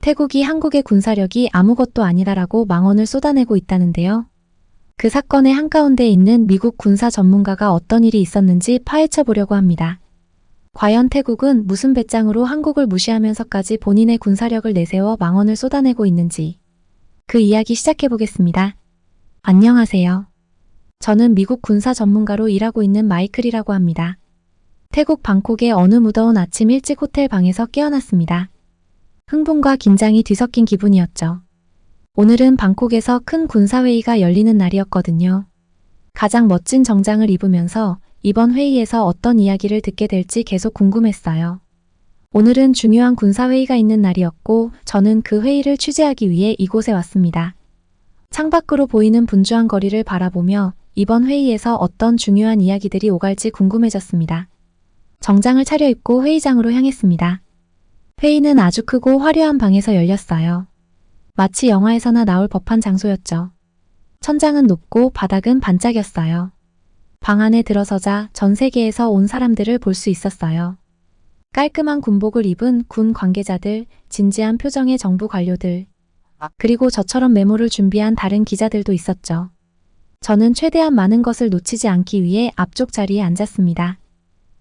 태국이 한국의 군사력이 아무것도 아니다라고 망언을 쏟아내고 있다는데요. 그 사건의 한가운데 있는 미국 군사 전문가가 어떤 일이 있었는지 파헤쳐 보려고 합니다. 과연 태국은 무슨 배짱으로 한국을 무시하면서까지 본인의 군사력을 내세워 망언을 쏟아내고 있는지 그 이야기 시작해 보겠습니다. 안녕하세요. 저는 미국 군사 전문가로 일하고 있는 마이클이라고 합니다. 태국 방콕의 어느 무더운 아침 일찍 호텔 방에서 깨어났습니다. 흥분과 긴장이 뒤섞인 기분이었죠. 오늘은 방콕에서 큰 군사회의가 열리는 날이었거든요. 가장 멋진 정장을 입으면서 이번 회의에서 어떤 이야기를 듣게 될지 계속 궁금했어요. 오늘은 중요한 군사회의가 있는 날이었고 저는 그 회의를 취재하기 위해 이곳에 왔습니다. 창밖으로 보이는 분주한 거리를 바라보며 이번 회의에서 어떤 중요한 이야기들이 오갈지 궁금해졌습니다. 정장을 차려입고 회의장으로 향했습니다. 회의는 아주 크고 화려한 방에서 열렸어요. 마치 영화에서나 나올 법한 장소였죠. 천장은 높고 바닥은 반짝였어요. 방 안에 들어서자 전 세계에서 온 사람들을 볼 수 있었어요. 깔끔한 군복을 입은 군 관계자들, 진지한 표정의 정부 관료들, 그리고 저처럼 메모를 준비한 다른 기자들도 있었죠. 저는 최대한 많은 것을 놓치지 않기 위해 앞쪽 자리에 앉았습니다.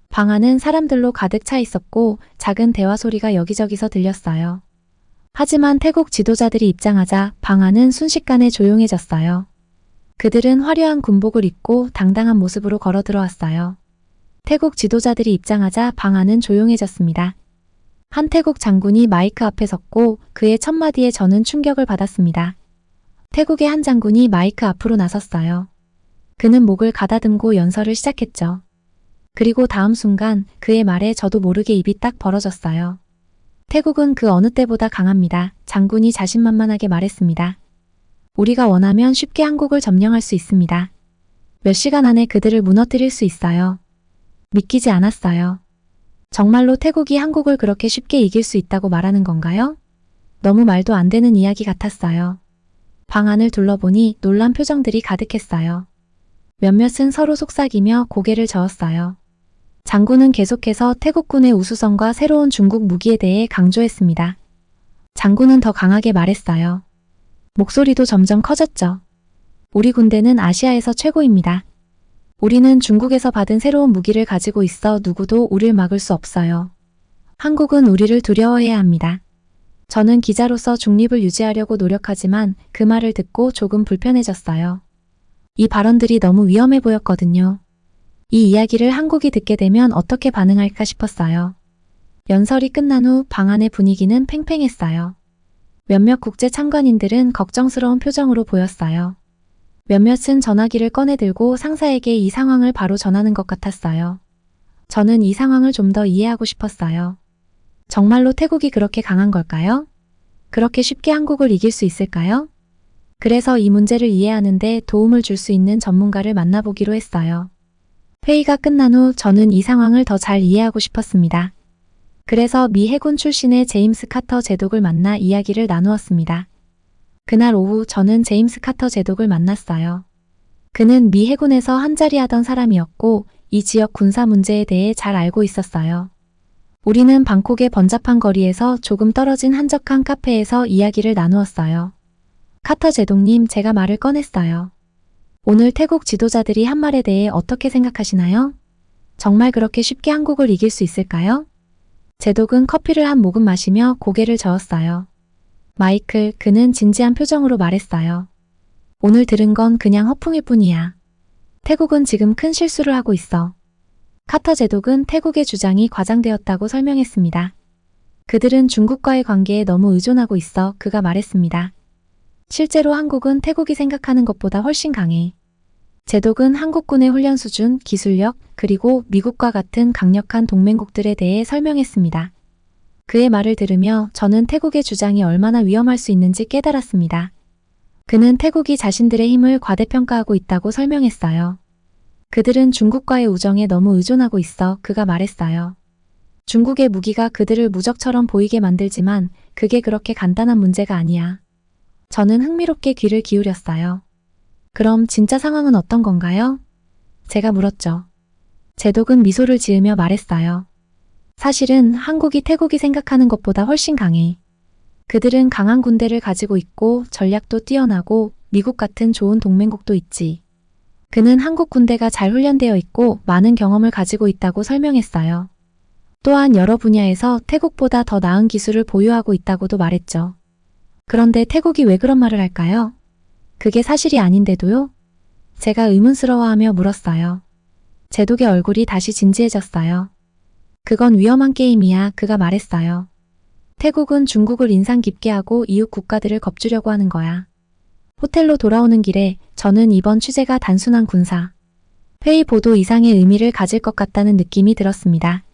방 안은 사람들로 가득 차 있었고 작은 대화 소리가 여기저기서 들렸어요. 하지만 태국 지도자들이 입장하자 방 안은 순식간에 조용해졌어요. 그들은 화려한 군복을 입고 당당한 모습으로 걸어 들어왔어요. 태국 지도자들이 입장하자 방 안은 조용해졌습니다. 한 태국 장군이 마이크 앞에 섰고 그의 첫마디에 저는 충격을 받았습니다. 태국의 한 장군이 마이크 앞으로 나섰어요. 그는 목을 가다듬고 연설을 시작했죠. 그리고 다음 순간 그의 말에 저도 모르게 입이 딱 벌어졌어요. 태국은 그 어느 때보다 강합니다. 장군이 자신만만하게 말했습니다. 우리가 원하면 쉽게 한국을 점령할 수 있습니다. 몇 시간 안에 그들을 무너뜨릴 수 있어요. 믿기지 않았어요. 정말로 태국이 한국을 그렇게 쉽게 이길 수 있다고 말하는 건가요? 너무 말도 안 되는 이야기 같았어요. 방 안을 둘러보니 놀란 표정들이 가득했어요. 몇몇은 서로 속삭이며 고개를 저었어요. 장군은 계속해서 태국군의 우수성과 새로운 중국 무기에 대해 강조했습니다. 장군은 더 강하게 말했어요. 목소리도 점점 커졌죠. 우리 군대는 아시아에서 최고입니다. 우리는 중국에서 받은 새로운 무기를 가지고 있어 누구도 우릴 막을 수 없어요. 한국은 우리를 두려워해야 합니다. 저는 기자로서 중립을 유지하려고 노력하지만 그 말을 듣고 조금 불편해졌어요. 이 발언들이 너무 위험해 보였거든요. 이 이야기를 한국이 듣게 되면 어떻게 반응할까 싶었어요. 연설이 끝난 후 방 안의 분위기는 팽팽했어요. 몇몇 국제 참관인들은 걱정스러운 표정으로 보였어요. 몇몇은 전화기를 꺼내들고 상사에게 이 상황을 바로 전하는 것 같았어요. 저는 이 상황을 좀 더 이해하고 싶었어요. 정말로 태국이 그렇게 강한 걸까요? 그렇게 쉽게 한국을 이길 수 있을까요? 그래서 이 문제를 이해하는데 도움을 줄 수 있는 전문가를 만나보기로 했어요. 회의가 끝난 후 저는 이 상황을 더 잘 이해하고 싶었습니다. 그래서 미 해군 출신의 제임스 카터 제독을 만나 이야기를 나누었습니다. 그날 오후 저는 제임스 카터 제독을 만났어요. 그는 미 해군에서 한자리 하던 사람이었고 이 지역 군사 문제에 대해 잘 알고 있었어요. 우리는 방콕의 번잡한 거리에서 조금 떨어진 한적한 카페에서 이야기를 나누었어요. 카터 제독님, 제가 말을 꺼냈어요. 오늘 태국 지도자들이 한 말에 대해 어떻게 생각하시나요? 정말 그렇게 쉽게 한국을 이길 수 있을까요? 제독은 커피를 한 모금 마시며 고개를 저었어요. 마이클, 그는 진지한 표정으로 말했어요. 오늘 들은 건 그냥 허풍일 뿐이야. 태국은 지금 큰 실수를 하고 있어. 카터 제독은 태국의 주장이 과장되었다고 설명했습니다. 그들은 중국과의 관계에 너무 의존하고 있어 그가 말했습니다. 실제로 한국은 태국이 생각하는 것보다 훨씬 강해. 제독은 한국군의 훈련 수준, 기술력, 그리고 미국과 같은 강력한 동맹국들에 대해 설명했습니다. 그의 말을 들으며 저는 태국의 주장이 얼마나 위험할 수 있는지 깨달았습니다. 그는 태국이 자신들의 힘을 과대평가하고 있다고 설명했어요. 그들은 중국과의 우정에 너무 의존하고 있어 그가 말했어요. 중국의 무기가 그들을 무적처럼 보이게 만들지만 그게 그렇게 간단한 문제가 아니야. 저는 흥미롭게 귀를 기울였어요. 그럼 진짜 상황은 어떤 건가요? 제가 물었죠. 제독은 미소를 지으며 말했어요. 사실은 한국이 태국이 생각하는 것보다 훨씬 강해. 그들은 강한 군대를 가지고 있고 전략도 뛰어나고 미국 같은 좋은 동맹국도 있지. 그는 한국 군대가 잘 훈련되어 있고 많은 경험을 가지고 있다고 설명했어요. 또한 여러 분야에서 태국보다 더 나은 기술을 보유하고 있다고도 말했죠. 그런데 태국이 왜 그런 말을 할까요? 그게 사실이 아닌데도요? 제가 의문스러워하며 물었어요. 제독의 얼굴이 다시 진지해졌어요. 그건 위험한 게임이야, 그가 말했어요. 태국은 중국을 인상 깊게 하고 이웃 국가들을 겁주려고 하는 거야. 호텔로 돌아오는 길에 저는 이번 취재가 단순한 군사 회의 보도 이상의 의미를 가질 것 같다는 느낌이 들었습니다.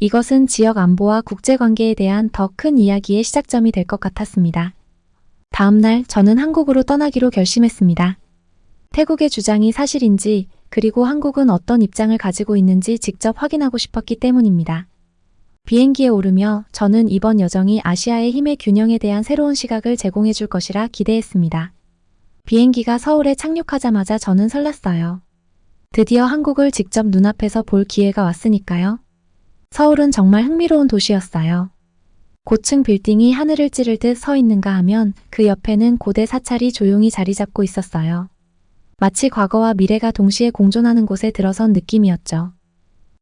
이것은 지역 안보와 국제관계에 대한 더 큰 이야기의 시작점이 될 것 같았습니다. 다음 날 저는 한국으로 떠나기로 결심했습니다. 태국의 주장이 사실인지 그리고 한국은 어떤 입장을 가지고 있는지 직접 확인하고 싶었기 때문입니다. 비행기에 오르며 저는 이번 여정이 아시아의 힘의 균형에 대한 새로운 시각을 제공해 줄 것이라 기대했습니다. 비행기가 서울에 착륙하자마자 저는 설렜어요. 드디어 한국을 직접 눈앞에서 볼 기회가 왔으니까요. 서울은 정말 흥미로운 도시였어요. 고층 빌딩이 하늘을 찌를 듯 서 있는가 하면 그 옆에는 고대 사찰이 조용히 자리 잡고 있었어요. 마치 과거와 미래가 동시에 공존하는 곳에 들어선 느낌이었죠.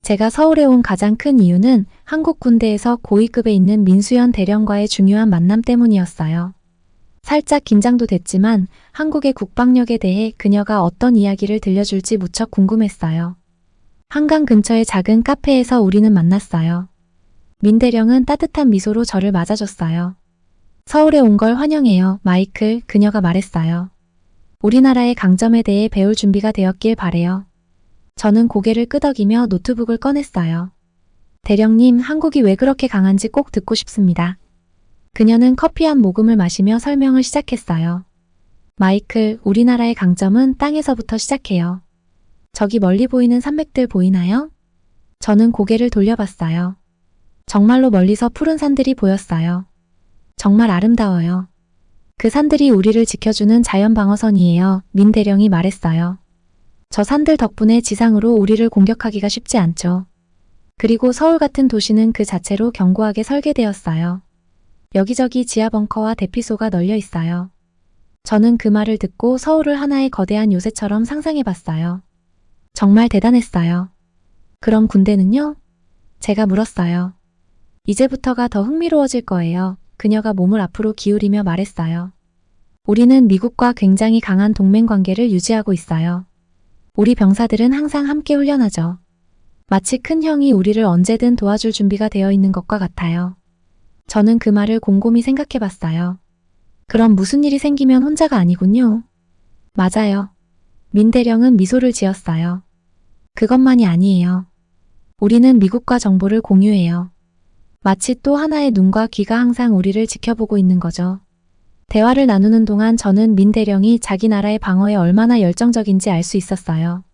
제가 서울에 온 가장 큰 이유는 한국 군대에서 고위급에 있는 민수연 대령과의 중요한 만남 때문이었어요. 살짝 긴장도 됐지만 한국의 국방력에 대해 그녀가 어떤 이야기를 들려줄지 무척 궁금했어요. 한강 근처의 작은 카페에서 우리는 만났어요. 민 대령은 따뜻한 미소로 저를 맞아줬어요. 서울에 온 걸 환영해요, 마이클, 그녀가 말했어요. 우리나라의 강점에 대해 배울 준비가 되었길 바래요. 저는 고개를 끄덕이며 노트북을 꺼냈어요. 대령님, 한국이 왜 그렇게 강한지 꼭 듣고 싶습니다. 그녀는 커피 한 모금을 마시며 설명을 시작했어요. 마이클, 우리나라의 강점은 땅에서부터 시작해요. 저기 멀리 보이는 산맥들 보이나요? 저는 고개를 돌려봤어요. 정말로 멀리서 푸른 산들이 보였어요. 정말 아름다워요. 그 산들이 우리를 지켜주는 자연 방어선이에요, 민 대령이 말했어요. 저 산들 덕분에 지상으로 우리를 공격하기가 쉽지 않죠. 그리고 서울 같은 도시는 그 자체로 견고하게 설계되었어요. 여기저기 지하 벙커와 대피소가 널려 있어요. 저는 그 말을 듣고 서울을 하나의 거대한 요새처럼 상상해봤어요. 정말 대단했어요. 그럼 군대는요? 제가 물었어요. 이제부터가 더 흥미로워질 거예요. 그녀가 몸을 앞으로 기울이며 말했어요. 우리는 미국과 굉장히 강한 동맹 관계를 유지하고 있어요. 우리 병사들은 항상 함께 훈련하죠. 마치 큰 형이 우리를 언제든 도와줄 준비가 되어 있는 것과 같아요. 저는 그 말을 곰곰이 생각해봤어요. 그럼 무슨 일이 생기면 혼자가 아니군요. 맞아요. 민 대령은 미소를 지었어요. 그것만이 아니에요. 우리는 미국과 정보를 공유해요. 마치 또 하나의 눈과 귀가 항상 우리를 지켜보고 있는 거죠. 대화를 나누는 동안 저는 민 대령이 자기 나라의 방어에 얼마나 열정적인지 알 수 있었어요.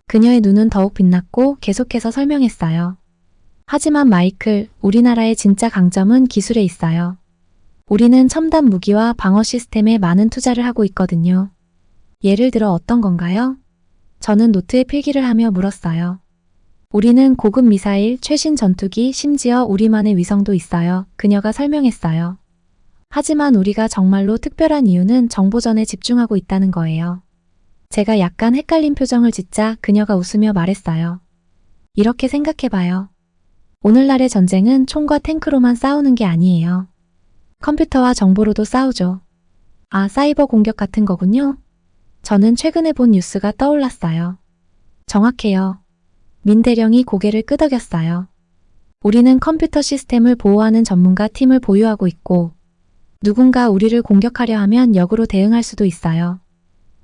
그녀의 눈은 더욱 빛났고 계속해서 설명했어요. 하지만 마이클, 우리나라의 진짜 강점은 기술에 있어요. 우리는 첨단 무기와 방어 시스템에 많은 투자를 하고 있거든요. 예를 들어 어떤 건가요? 저는 노트에 필기를 하며 물었어요. 우리는 고급 미사일, 최신 전투기, 심지어 우리만의 위성도 있어요. 그녀가 설명했어요. 하지만 우리가 정말로 특별한 이유는 정보전에 집중하고 있다는 거예요. 제가 약간 헷갈린 표정을 짓자 그녀가 웃으며 말했어요. 이렇게 생각해봐요. 오늘날의 전쟁은 총과 탱크로만 싸우는 게 아니에요. 컴퓨터와 정보로도 싸우죠. 아, 사이버 공격 같은 거군요. 저는 최근에 본 뉴스가 떠올랐어요. 정확해요. 민 대령이 고개를 끄덕였어요. 우리는 컴퓨터 시스템을 보호하는 전문가 팀을 보유하고 있고 누군가 우리를 공격하려 하면 역으로 대응할 수도 있어요.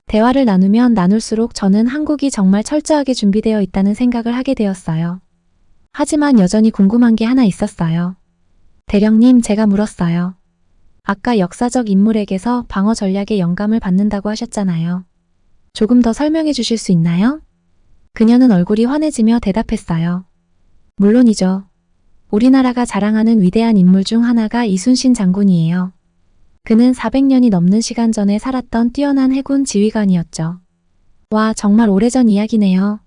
대화를 나누면 나눌수록 저는 한국이 정말 철저하게 준비되어 있다는 생각을 하게 되었어요. 하지만 여전히 궁금한 게 하나 있었어요. 대령님, 제가 물었어요. 아까 역사적 인물에게서 방어 전략의 영감을 받는다고 하셨잖아요. 조금 더 설명해 주실 수 있나요? 그녀는 얼굴이 환해지며 대답했어요. 물론이죠. 우리나라가 자랑하는 위대한 인물 중 하나가 이순신 장군이에요. 그는 400년이 넘는 시간 전에 살았던 뛰어난 해군 지휘관이었죠. 와, 정말 오래전 이야기네요.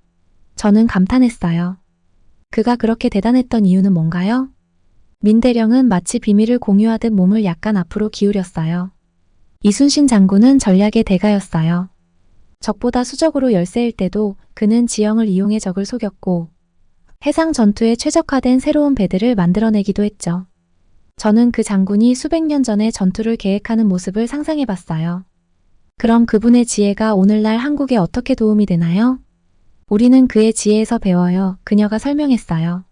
저는 감탄했어요. 그가 그렇게 대단했던 이유는 뭔가요? 민 대령은 마치 비밀을 공유하듯 몸을 약간 앞으로 기울였어요. 이순신 장군은 전략의 대가였어요. 적보다 수적으로 열세일 때도 그는 지형을 이용해 적을 속였고 해상 전투에 최적화된 새로운 배들을 만들어내기도 했죠. 저는 그 장군이 수백 년 전에 전투를 계획하는 모습을 상상해봤어요. 그럼 그분의 지혜가 오늘날 한국에 어떻게 도움이 되나요? 우리는 그의 지혜에서 배워요. 그녀가 설명했어요.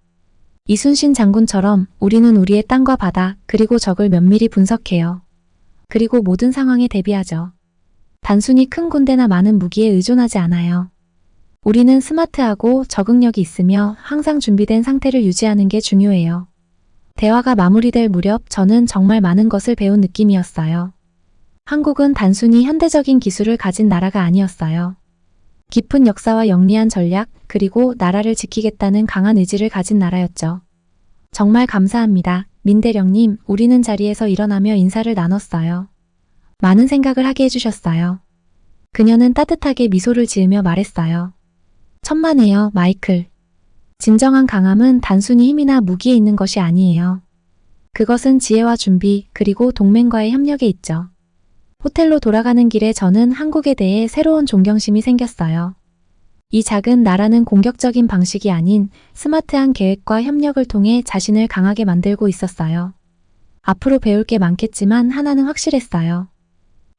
이순신 장군처럼 우리는 우리의 땅과 바다 그리고 적을 면밀히 분석해요. 그리고 모든 상황에 대비하죠. 단순히 큰 군대나 많은 무기에 의존하지 않아요. 우리는 스마트하고 적응력이 있으며 항상 준비된 상태를 유지하는 게 중요해요. 대화가 마무리될 무렵 저는 정말 많은 것을 배운 느낌이었어요. 한국은 단순히 현대적인 기술을 가진 나라가 아니었어요. 깊은 역사와 영리한 전략, 그리고 나라를 지키겠다는 강한 의지를 가진 나라였죠. 정말 감사합니다. 민 대령님, 우리는 자리에서 일어나며 인사를 나눴어요. 많은 생각을 하게 해주셨어요. 그녀는 따뜻하게 미소를 지으며 말했어요. 천만에요, 마이클. 진정한 강함은 단순히 힘이나 무기에 있는 것이 아니에요. 그것은 지혜와 준비, 그리고 동맹과의 협력에 있죠. 호텔로 돌아가는 길에 저는 한국에 대해 새로운 존경심이 생겼어요. 이 작은 나라는 공격적인 방식이 아닌 스마트한 계획과 협력을 통해 자신을 강하게 만들고 있었어요. 앞으로 배울 게 많겠지만 하나는 확실했어요.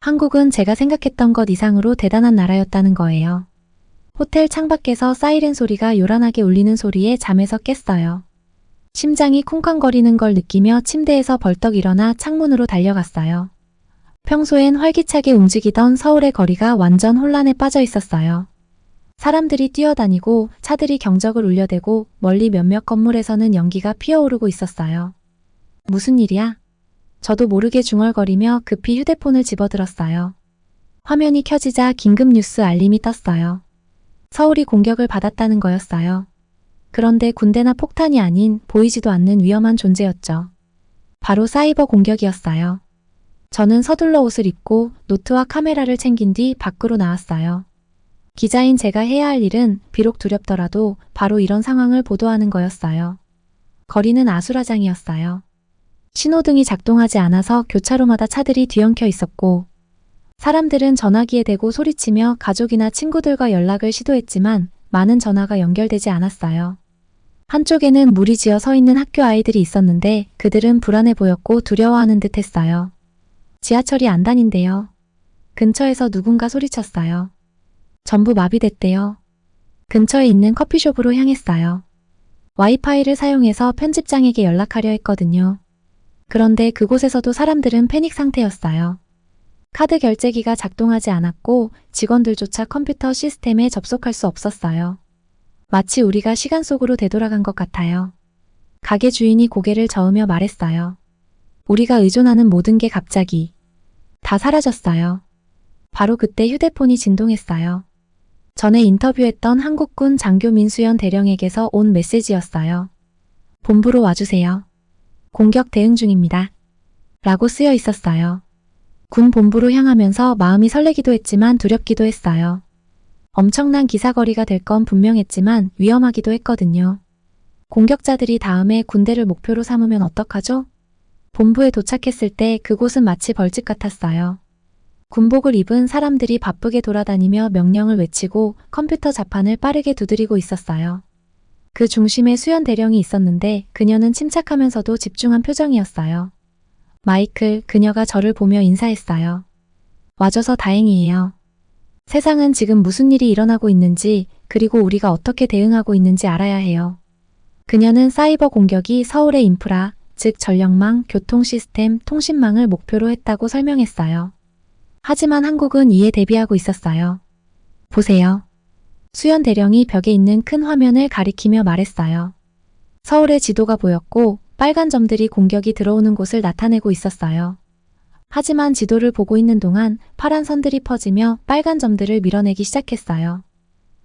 한국은 제가 생각했던 것 이상으로 대단한 나라였다는 거예요. 호텔 창밖에서 사이렌 소리가 요란하게 울리는 소리에 잠에서 깼어요. 심장이 쿵쾅거리는 걸 느끼며 침대에서 벌떡 일어나 창문으로 달려갔어요. 평소엔 활기차게 움직이던 서울의 거리가 완전 혼란에 빠져 있었어요. 사람들이 뛰어다니고 차들이 경적을 울려대고 멀리 몇몇 건물에서는 연기가 피어오르고 있었어요. 무슨 일이야? 저도 모르게 중얼거리며 급히 휴대폰을 집어들었어요. 화면이 켜지자 긴급 뉴스 알림이 떴어요. 서울이 공격을 받았다는 거였어요. 그런데 군대나 폭탄이 아닌 보이지도 않는 위험한 존재였죠. 바로 사이버 공격이었어요. 저는 서둘러 옷을 입고 노트와 카메라를 챙긴 뒤 밖으로 나왔어요. 기자인 제가 해야 할 일은 비록 두렵더라도 바로 이런 상황을 보도하는 거였어요. 거리는 아수라장이었어요. 신호등이 작동하지 않아서 교차로마다 차들이 뒤엉켜 있었고 사람들은 전화기에 대고 소리치며 가족이나 친구들과 연락을 시도했지만 많은 전화가 연결되지 않았어요. 한쪽에는 무리지어 서 있는 학교 아이들이 있었는데 그들은 불안해 보였고 두려워하는 듯 했어요. 지하철이 안 다닌대요. 근처에서 누군가 소리쳤어요. 전부 마비됐대요. 근처에 있는 커피숍으로 향했어요. 와이파이를 사용해서 편집장에게 연락하려 했거든요. 그런데 그곳에서도 사람들은 패닉 상태였어요. 카드 결제기가 작동하지 않았고 직원들조차 컴퓨터 시스템에 접속할 수 없었어요. 마치 우리가 시간 속으로 되돌아간 것 같아요. 가게 주인이 고개를 저으며 말했어요. 우리가 의존하는 모든 게 갑자기 다 사라졌어요. 바로 그때 휴대폰이 진동했어요. 전에 인터뷰했던 한국군 장교 민수연 대령에게서 온 메시지였어요. 본부로 와주세요. 공격 대응 중입니다. 라고 쓰여 있었어요. 군 본부로 향하면서 마음이 설레기도 했지만 두렵기도 했어요. 엄청난 기사거리가 될 건 분명했지만 위험하기도 했거든요. 공격자들이 다음에 군대를 목표로 삼으면 어떡하죠? 본부에 도착했을 때 그곳은 마치 벌집 같았어요. 군복을 입은 사람들이 바쁘게 돌아다니며 명령을 외치고 컴퓨터 자판을 빠르게 두드리고 있었어요. 그 중심에 수연 대령이 있었는데 그녀는 침착하면서도 집중한 표정이었어요. 마이클, 그녀가 저를 보며 인사했어요. 와줘서 다행이에요. 세상은 지금 무슨 일이 일어나고 있는지 그리고 우리가 어떻게 대응하고 있는지 알아야 해요. 그녀는 사이버 공격이 서울의 인프라, 즉 전력망, 교통 시스템, 통신망을 목표로 했다고 설명했어요. 하지만 한국은 이에 대비하고 있었어요. 보세요. 수연 대령이 벽에 있는 큰 화면을 가리키며 말했어요. 서울의 지도가 보였고 빨간 점들이 공격이 들어오는 곳을 나타내고 있었어요. 하지만 지도를 보고 있는 동안 파란 선들이 퍼지며 빨간 점들을 밀어내기 시작했어요.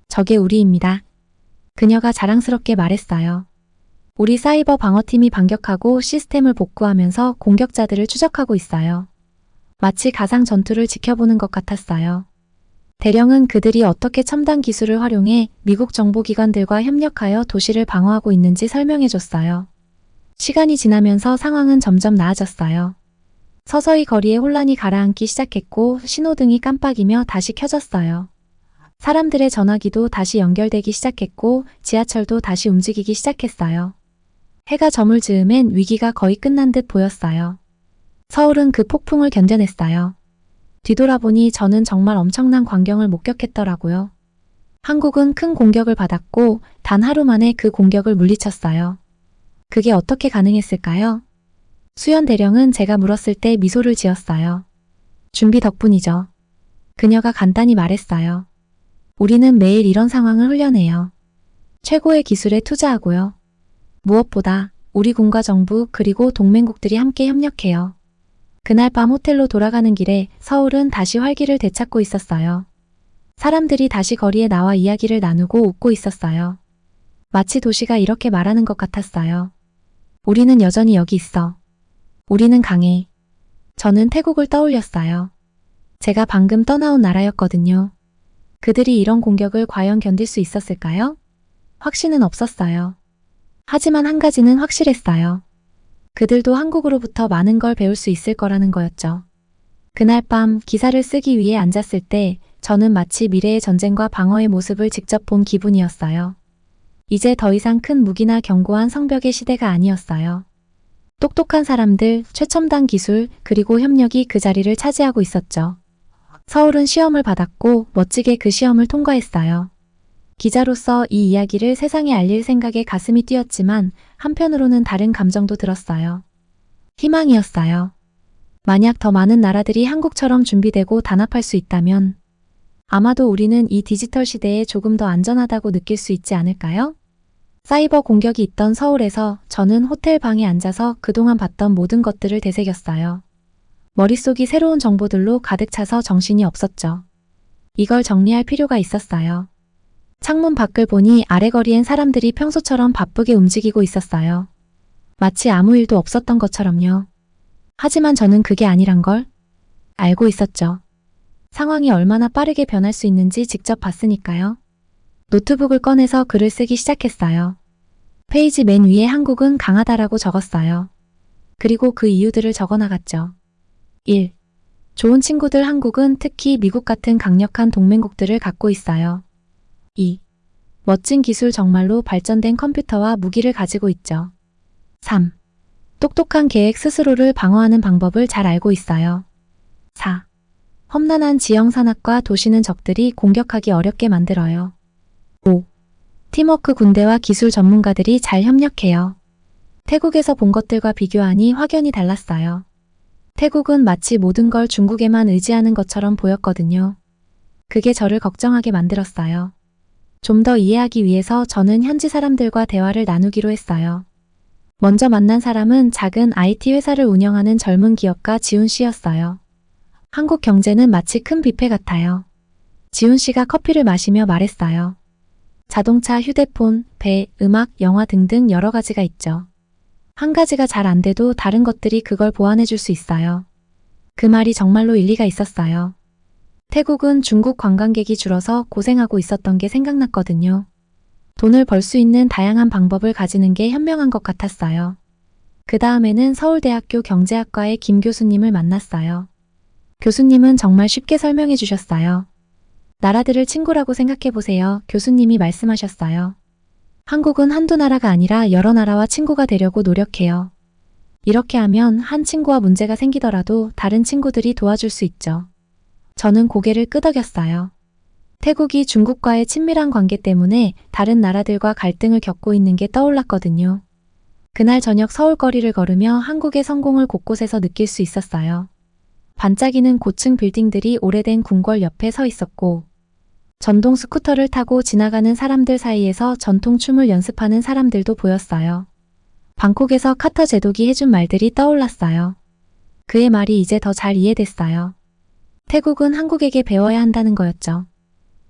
저게 우리입니다. 그녀가 자랑스럽게 말했어요. 우리 사이버 방어팀이 반격하고 시스템을 복구하면서 공격자들을 추적하고 있어요. 마치 가상 전투를 지켜보는 것 같았어요. 대령은 그들이 어떻게 첨단 기술을 활용해 미국 정보기관들과 협력하여 도시를 방어하고 있는지 설명해줬어요. 시간이 지나면서 상황은 점점 나아졌어요. 서서히 거리에 혼란이 가라앉기 시작했고 신호등이 깜빡이며 다시 켜졌어요. 사람들의 전화기도 다시 연결되기 시작했고 지하철도 다시 움직이기 시작했어요. 해가 저물 즈음엔 위기가 거의 끝난 듯 보였어요. 서울은 그 폭풍을 견뎌냈어요. 뒤돌아보니 저는 정말 엄청난 광경을 목격했더라고요. 한국은 큰 공격을 받았고 단 하루 만에 그 공격을 물리쳤어요. 그게 어떻게 가능했을까요? 수연 대령은 제가 물었을 때 미소를 지었어요. 준비 덕분이죠. 그녀가 간단히 말했어요. 우리는 매일 이런 상황을 훈련해요. 최고의 기술에 투자하고요. 무엇보다 우리 군과 정부 그리고 동맹국들이 함께 협력해요. 그날 밤 호텔로 돌아가는 길에 서울은 다시 활기를 되찾고 있었어요. 사람들이 다시 거리에 나와 이야기를 나누고 웃고 있었어요. 마치 도시가 이렇게 말하는 것 같았어요. 우리는 여전히 여기 있어. 우리는 강해. 저는 태국을 떠올렸어요. 제가 방금 떠나온 나라였거든요. 그들이 이런 공격을 과연 견딜 수 있었을까요? 확신은 없었어요. 하지만 한 가지는 확실했어요. 그들도 한국으로부터 많은 걸 배울 수 있을 거라는 거였죠. 그날 밤 기사를 쓰기 위해 앉았을 때 저는 마치 미래의 전쟁과 방어의 모습을 직접 본 기분이었어요. 이제 더 이상 큰 무기나 견고한 성벽의 시대가 아니었어요. 똑똑한 사람들, 최첨단 기술, 그리고 협력이 그 자리를 차지하고 있었죠. 서울은 시험을 받았고 멋지게 그 시험을 통과했어요. 기자로서 이 이야기를 세상에 알릴 생각에 가슴이 뛰었지만 한편으로는 다른 감정도 들었어요. 희망이었어요. 만약 더 많은 나라들이 한국처럼 준비되고 단합할 수 있다면 아마도 우리는 이 디지털 시대에 조금 더 안전하다고 느낄 수 있지 않을까요? 사이버 공격이 있던 서울에서 저는 호텔 방에 앉아서 그동안 봤던 모든 것들을 되새겼어요. 머릿속이 새로운 정보들로 가득 차서 정신이 없었죠. 이걸 정리할 필요가 있었어요. 창문 밖을 보니 아래 거리엔 사람들이 평소처럼 바쁘게 움직이고 있었어요. 마치 아무 일도 없었던 것처럼요. 하지만 저는 그게 아니란 걸 알고 있었죠. 상황이 얼마나 빠르게 변할 수 있는지 직접 봤으니까요. 노트북을 꺼내서 글을 쓰기 시작했어요. 페이지 맨 위에 한국은 강하다라고 적었어요. 그리고 그 이유들을 적어나갔죠. 1. 좋은 친구들 한국은 특히 미국 같은 강력한 동맹국들을 갖고 있어요. 2. 멋진 기술 정말로 발전된 컴퓨터와 무기를 가지고 있죠. 3. 똑똑한 계획 스스로를 방어하는 방법을 잘 알고 있어요. 4. 험난한 지형 산악과 도시는 적들이 공격하기 어렵게 만들어요. 5. 팀워크 군대와 기술 전문가들이 잘 협력해요. 태국에서 본 것들과 비교하니 확연히 달랐어요. 태국은 마치 모든 걸 중국에만 의지하는 것처럼 보였거든요. 그게 저를 걱정하게 만들었어요. 좀 더 이해하기 위해서 저는 현지 사람들과 대화를 나누기로 했어요. 먼저 만난 사람은 작은 IT 회사를 운영하는 젊은 기업가 지훈 씨였어요. 한국 경제는 마치 큰 뷔페 같아요. 지훈 씨가 커피를 마시며 말했어요. 자동차, 휴대폰, 배, 음악, 영화 등등 여러 가지가 있죠. 한 가지가 잘 안 돼도 다른 것들이 그걸 보완해 줄 수 있어요. 그 말이 정말로 일리가 있었어요. 태국은 중국 관광객이 줄어서 고생하고 있었던 게 생각났거든요. 돈을 벌 수 있는 다양한 방법을 가지는 게 현명한 것 같았어요. 그 다음에는 서울대학교 경제학과의 김 교수님을 만났어요. 교수님은 정말 쉽게 설명해 주셨어요. 나라들을 친구라고 생각해 보세요. 교수님이 말씀하셨어요. 한국은 한두 나라가 아니라 여러 나라와 친구가 되려고 노력해요. 이렇게 하면 한 친구와 문제가 생기더라도 다른 친구들이 도와줄 수 있죠. 저는 고개를 끄덕였어요. 태국이 중국과의 친밀한 관계 때문에 다른 나라들과 갈등을 겪고 있는 게 떠올랐거든요. 그날 저녁 서울거리를 걸으며 한국의 성공을 곳곳에서 느낄 수 있었어요. 반짝이는 고층 빌딩들이 오래된 궁궐 옆에 서 있었고 전동 스쿠터를 타고 지나가는 사람들 사이에서 전통 춤을 연습하는 사람들도 보였어요. 방콕에서 카터 제독이 해준 말들이 떠올랐어요. 그의 말이 이제 더 잘 이해됐어요. 태국은 한국에게 배워야 한다는 거였죠.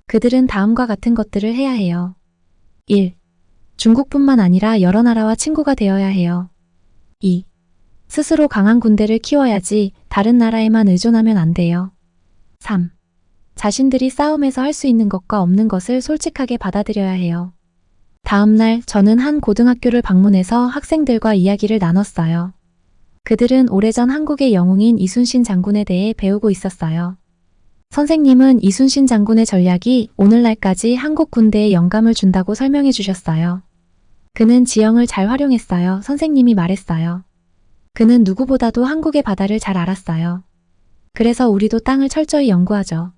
그들은 다음과 같은 것들을 해야 해요. 1. 중국뿐만 아니라 여러 나라와 친구가 되어야 해요. 2. 스스로 강한 군대를 키워야지 다른 나라에만 의존하면 안 돼요. 3. 자신들이 싸움에서 할 수 있는 것과 없는 것을 솔직하게 받아들여야 해요. 다음 날 저는 한 고등학교를 방문해서 학생들과 이야기를 나눴어요. 그들은 오래전 한국의 영웅인 이순신 장군에 대해 배우고 있었어요. 선생님은 이순신 장군의 전략이 오늘날까지 한국 군대에 영감을 준다고 설명해 주셨어요. 그는 지형을 잘 활용했어요. 선생님이 말했어요. 그는 누구보다도 한국의 바다를 잘 알았어요. 그래서 우리도 땅을 철저히 연구하죠.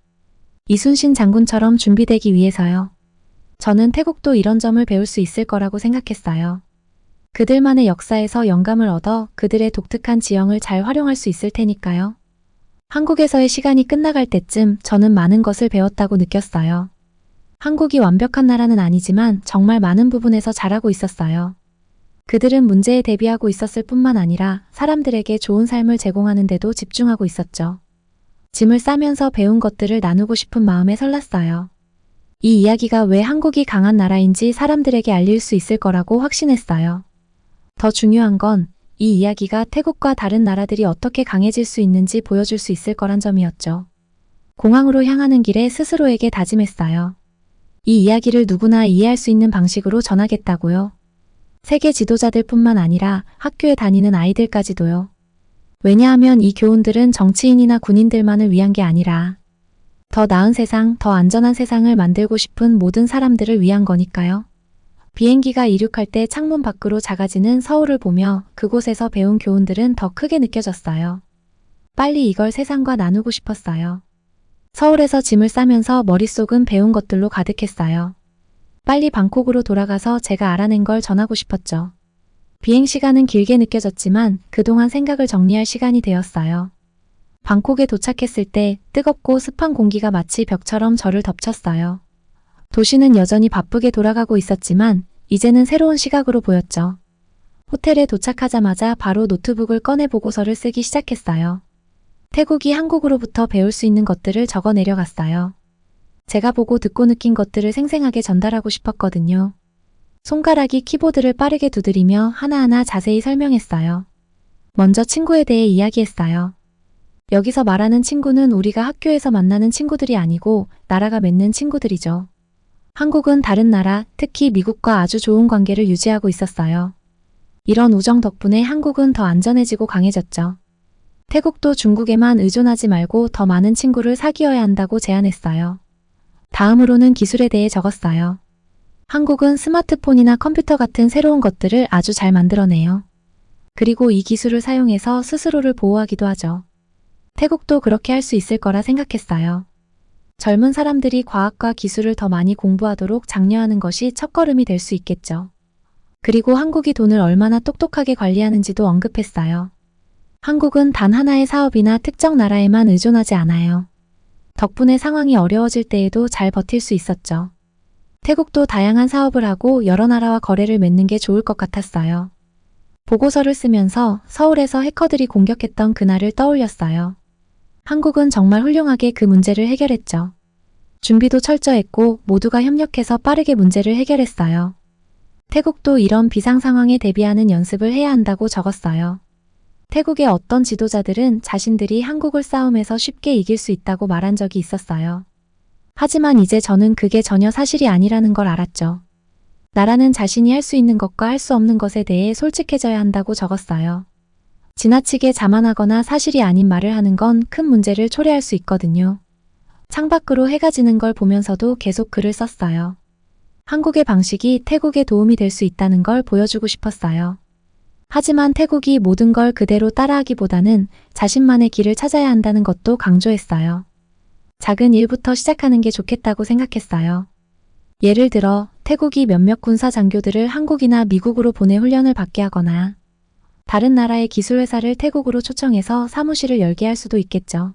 이순신 장군처럼 준비되기 위해서요. 저는 태국도 이런 점을 배울 수 있을 거라고 생각했어요. 그들만의 역사에서 영감을 얻어 그들의 독특한 지형을 잘 활용할 수 있을 테니까요. 한국에서의 시간이 끝나갈 때쯤 저는 많은 것을 배웠다고 느꼈어요. 한국이 완벽한 나라는 아니지만 정말 많은 부분에서 잘하고 있었어요. 그들은 문제에 대비하고 있었을 뿐만 아니라 사람들에게 좋은 삶을 제공하는 데도 집중하고 있었죠. 짐을 싸면서 배운 것들을 나누고 싶은 마음에 설렜어요. 이 이야기가 왜 한국이 강한 나라인지 사람들에게 알릴 수 있을 거라고 확신했어요. 더 중요한 건 이 이야기가 태국과 다른 나라들이 어떻게 강해질 수 있는지 보여줄 수 있을 거란 점이었죠. 공항으로 향하는 길에 스스로에게 다짐했어요. 이 이야기를 누구나 이해할 수 있는 방식으로 전하겠다고요. 세계 지도자들 뿐만 아니라 학교에 다니는 아이들까지도요. 왜냐하면 이 교훈들은 정치인이나 군인들만을 위한 게 아니라 더 나은 세상, 더 안전한 세상을 만들고 싶은 모든 사람들을 위한 거니까요. 비행기가 이륙할 때 창문 밖으로 작아지는 서울을 보며 그곳에서 배운 교훈들은 더 크게 느껴졌어요. 빨리 이걸 세상과 나누고 싶었어요. 서울에서 짐을 싸면서 머릿속은 배운 것들로 가득했어요. 빨리 방콕으로 돌아가서 제가 알아낸 걸 전하고 싶었죠. 비행 시간은 길게 느껴졌지만 그동안 생각을 정리할 시간이 되었어요. 방콕에 도착했을 때 뜨겁고 습한 공기가 마치 벽처럼 저를 덮쳤어요. 도시는 여전히 바쁘게 돌아가고 있었지만 이제는 새로운 시각으로 보였죠. 호텔에 도착하자마자 바로 노트북을 꺼내 보고서를 쓰기 시작했어요. 태국이 한국으로부터 배울 수 있는 것들을 적어 내려갔어요. 제가 보고 듣고 느낀 것들을 생생하게 전달하고 싶었거든요. 손가락이 키보드를 빠르게 두드리며 하나하나 자세히 설명했어요. 먼저 친구에 대해 이야기했어요. 여기서 말하는 친구는 우리가 학교에서 만나는 친구들이 아니고 나라가 맺는 친구들이죠. 한국은 다른 나라, 특히 미국과 아주 좋은 관계를 유지하고 있었어요. 이런 우정 덕분에 한국은 더 안전해지고 강해졌죠. 태국도 중국에만 의존하지 말고 더 많은 친구를 사귀어야 한다고 제안했어요. 다음으로는 기술에 대해 적었어요. 한국은 스마트폰이나 컴퓨터 같은 새로운 것들을 아주 잘 만들어내요. 그리고 이 기술을 사용해서 스스로를 보호하기도 하죠. 태국도 그렇게 할 수 있을 거라 생각했어요. 젊은 사람들이 과학과 기술을 더 많이 공부하도록 장려하는 것이 첫걸음이 될 수 있겠죠. 그리고 한국이 돈을 얼마나 똑똑하게 관리하는지도 언급했어요. 한국은 단 하나의 사업이나 특정 나라에만 의존하지 않아요. 덕분에 상황이 어려워질 때에도 잘 버틸 수 있었죠. 태국도 다양한 사업을 하고 여러 나라와 거래를 맺는 게 좋을 것 같았어요. 보고서를 쓰면서 서울에서 해커들이 공격했던 그날을 떠올렸어요. 한국은 정말 훌륭하게 그 문제를 해결했죠. 준비도 철저했고 모두가 협력해서 빠르게 문제를 해결했어요. 태국도 이런 비상 상황에 대비하는 연습을 해야 한다고 적었어요. 태국의 어떤 지도자들은 자신들이 한국을 싸움에서 쉽게 이길 수 있다고 말한 적이 있었어요. 하지만 이제 저는 그게 전혀 사실이 아니라는 걸 알았죠. 나라는 자신이 할 수 있는 것과 할 수 없는 것에 대해 솔직해져야 한다고 적었어요. 지나치게 자만하거나 사실이 아닌 말을 하는 건 큰 문제를 초래할 수 있거든요. 창밖으로 해가 지는 걸 보면서도 계속 글을 썼어요. 한국의 방식이 태국에 도움이 될 수 있다는 걸 보여주고 싶었어요. 하지만 태국이 모든 걸 그대로 따라하기보다는 자신만의 길을 찾아야 한다는 것도 강조했어요. 작은 일부터 시작하는 게 좋겠다고 생각했어요. 예를 들어 태국이 몇몇 군사 장교들을 한국이나 미국으로 보내 훈련을 받게 하거나 다른 나라의 기술회사를 태국으로 초청해서 사무실을 열게 할 수도 있겠죠.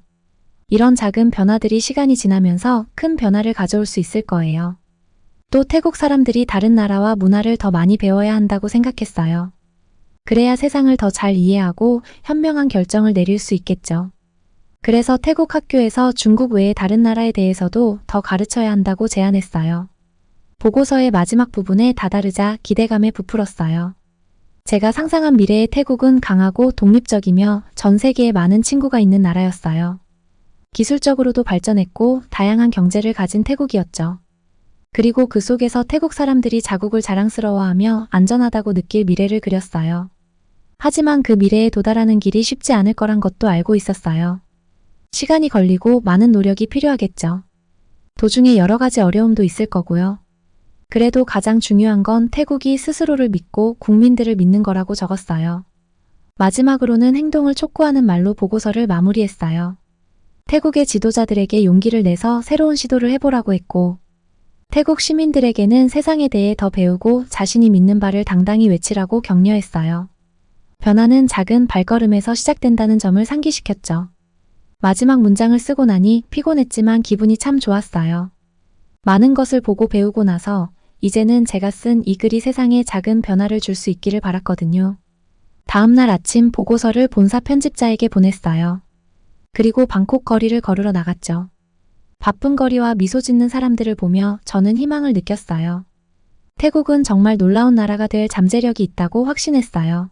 이런 작은 변화들이 시간이 지나면서 큰 변화를 가져올 수 있을 거예요. 또 태국 사람들이 다른 나라와 문화를 더 많이 배워야 한다고 생각했어요. 그래야 세상을 더 잘 이해하고 현명한 결정을 내릴 수 있겠죠. 그래서 태국 학교에서 중국 외의 다른 나라에 대해서도 더 가르쳐야 한다고 제안했어요. 보고서의 마지막 부분에 다다르자 기대감에 부풀었어요. 제가 상상한 미래의 태국은 강하고 독립적이며 전 세계에 많은 친구가 있는 나라였어요. 기술적으로도 발전했고 다양한 경제를 가진 태국이었죠. 그리고 그 속에서 태국 사람들이 자국을 자랑스러워하며 안전하다고 느낄 미래를 그렸어요. 하지만 그 미래에 도달하는 길이 쉽지 않을 거란 것도 알고 있었어요. 시간이 걸리고 많은 노력이 필요하겠죠. 도중에 여러 가지 어려움도 있을 거고요. 그래도 가장 중요한 건 태국이 스스로를 믿고 국민들을 믿는 거라고 적었어요. 마지막으로는 행동을 촉구하는 말로 보고서를 마무리했어요. 태국의 지도자들에게 용기를 내서 새로운 시도를 해보라고 했고, 태국 시민들에게는 세상에 대해 더 배우고 자신이 믿는 바를 당당히 외치라고 격려했어요. 변화는 작은 발걸음에서 시작된다는 점을 상기시켰죠. 마지막 문장을 쓰고 나니 피곤했지만 기분이 참 좋았어요. 많은 것을 보고 배우고 나서 이제는 제가 쓴 이 글이 세상에 작은 변화를 줄 수 있기를 바랐거든요. 다음날 아침 보고서를 본사 편집자에게 보냈어요. 그리고 방콕 거리를 걸으러 나갔죠. 바쁜 거리와 미소 짓는 사람들을 보며 저는 희망을 느꼈어요. 태국은 정말 놀라운 나라가 될 잠재력이 있다고 확신했어요.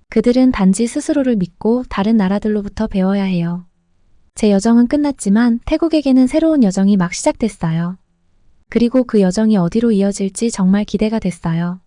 그들은 단지 스스로를 믿고 다른 나라들로부터 배워야 해요. 제 여정은 끝났지만 태국에게는 새로운 여정이 막 시작됐어요. 그리고 그 여정이 어디로 이어질지 정말 기대가 됐어요.